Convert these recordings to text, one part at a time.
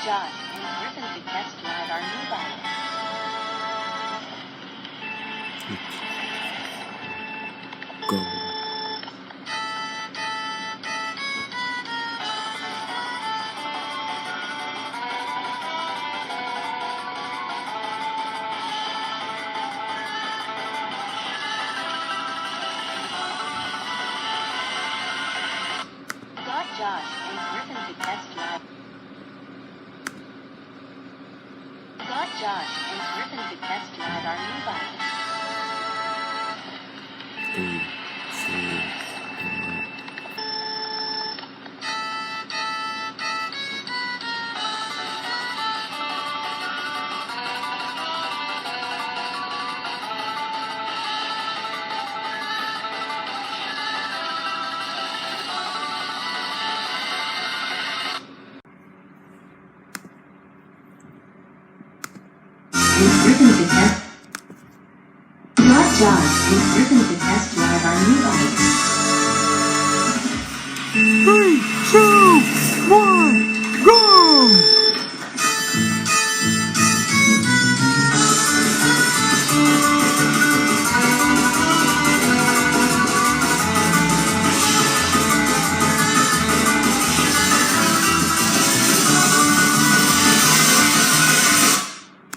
Josh and Griffin to test drive our new bike. Go. Got Josh and Griffin to test drive. Got Josh and Griffin to test drive our new bike. 3, 2, 1. Griffin to test. Got Josh and Griffin to test drive our new bike. 3, 2, 1, go!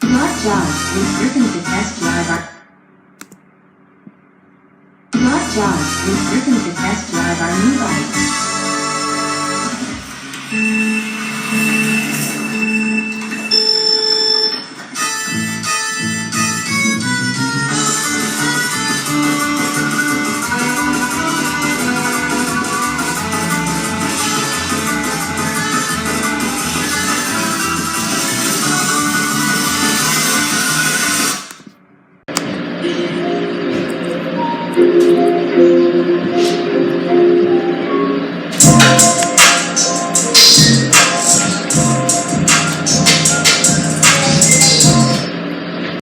Got Josh and Griffin to test drive our. Got Josh and Griffin to test drive our new bike.